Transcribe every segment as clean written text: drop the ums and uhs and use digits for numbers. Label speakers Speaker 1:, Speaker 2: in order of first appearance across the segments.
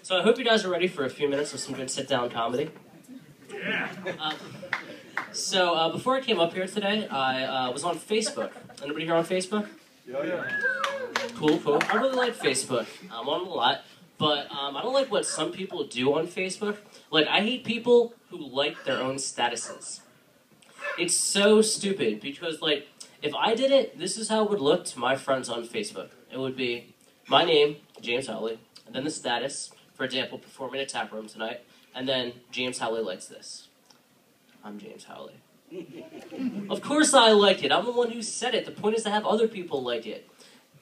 Speaker 1: So I hope you guys are ready for a few minutes of some good sit-down comedy.
Speaker 2: Yeah.
Speaker 1: So before I came up here today, I was on Facebook. Anybody here on Facebook?
Speaker 2: Yeah.
Speaker 1: Cool, cool. I really like Facebook. I'm on it a lot. But I don't like what some people do on Facebook. Like, I hate people who like their own statuses. It's so stupid because, like, if I did it, this is how it would look to my friends on Facebook. It would be my name, James Howley, and then the status, for example, performing at Tap Room tonight, and then James Howley likes this. I'm James Howley. Of course I like it. I'm the one who said it. The point is to have other people like it.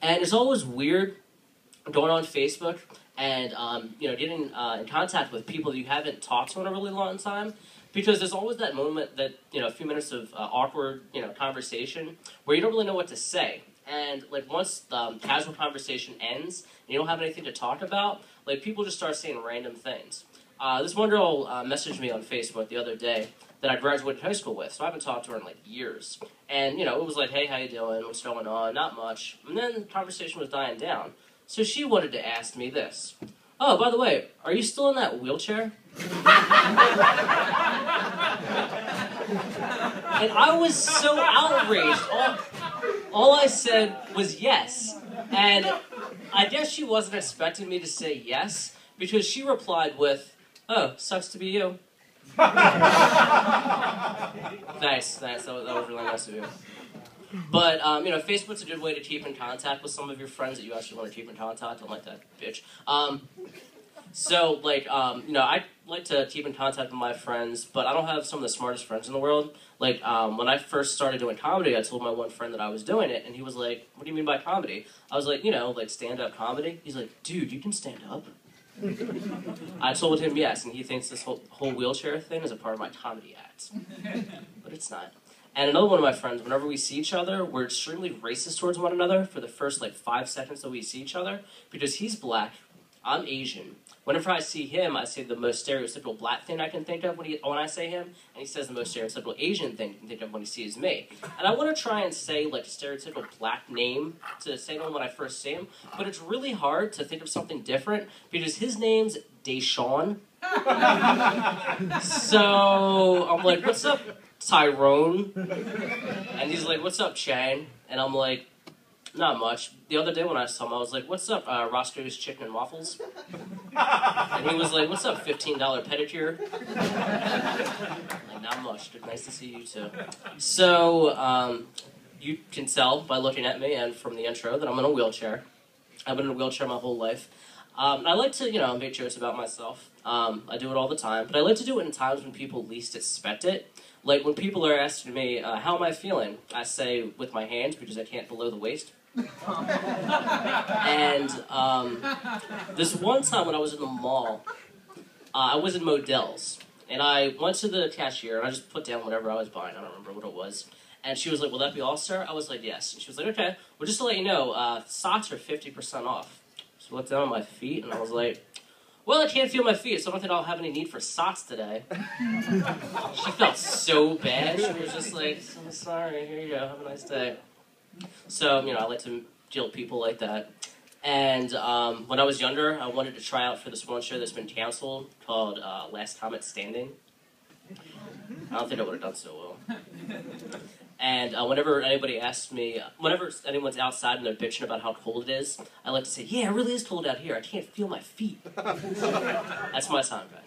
Speaker 1: And it's always weird going on Facebook and getting in contact with people that you haven't talked to in a really long time, because there's always that moment that, a few minutes of awkward, conversation where you don't really know what to say. And, like, once the casual conversation ends and you don't have anything to talk about, like, people just start saying random things. This one girl messaged me on Facebook the other day that I graduated high school with, so I haven't talked to her in, like, years. And, it was like, hey, how you doing? What's going on? Not much. And then the conversation was dying down. So she wanted to ask me this. Oh, by the way, are you still in that wheelchair? And I was so outraged. All I said was yes. And I guess she wasn't expecting me to say yes, because she replied with, oh, sucks to be you. Thanks. That was really nice of you. But, Facebook's a good way to keep in contact with some of your friends that you actually want to keep in contact. Don't like that bitch. I like to keep in contact with my friends, but I don't have some of the smartest friends in the world. Like, when I first started doing comedy, I told my one friend that I was doing it, and he was like, what do you mean by comedy? I was like, like stand-up comedy. He's like, dude, you can stand up? I told him yes, and he thinks this whole wheelchair thing is a part of my comedy act. But it's not. And another one of my friends, whenever we see each other, we're extremely racist towards one another for the first, 5 seconds that we see each other, because he's black, I'm Asian. Whenever I see him, I say the most stereotypical black thing I can think of when I say him, and he says the most stereotypical Asian thing he can think of when he sees me. And I want to try and say, a stereotypical black name to say to him when I first see him, but it's really hard to think of something different, because his name's Deshaun. So, I'm like, what's up, Tyrone? And he's like, what's up, Chang? And I'm like, not much. The other day when I saw him, I was like, what's up, Roscoe's Chicken and Waffles? And he was like, what's up, $15 pedicure? Like, not much. Good, nice to see you too. So, you can tell by looking at me and from the intro that I'm in a wheelchair. I've been in a wheelchair my whole life. I like to, make jokes about myself. I do it all the time, but I like to do it in times when people least expect it. Like, when people are asking me, how am I feeling? I say, with my hands, because I can't below the waist. And this one time when I was in the mall, I was in Modell's, and I went to the cashier, and I just put down whatever I was buying. I don't remember what it was. And she was like, will that be all, sir? I was like, yes. And she was like, okay. Well, just to let you know, socks are 50% off. So I looked down at my feet, and I was like, well, I can't feel my feet, so I don't think I'll have any need for socks today. She felt so bad. She was just like, I'm sorry, here you go, have a nice day. So, I like to guilt people like that. And when I was younger, I wanted to try out for this one show that's been canceled called Last Comet Standing. I don't think I would have done so well. And whenever anybody asks me, whenever anyone's outside and they're bitching about how cold it is, I like to say, yeah, it really is cold out here. I can't feel my feet. That's my time, guys.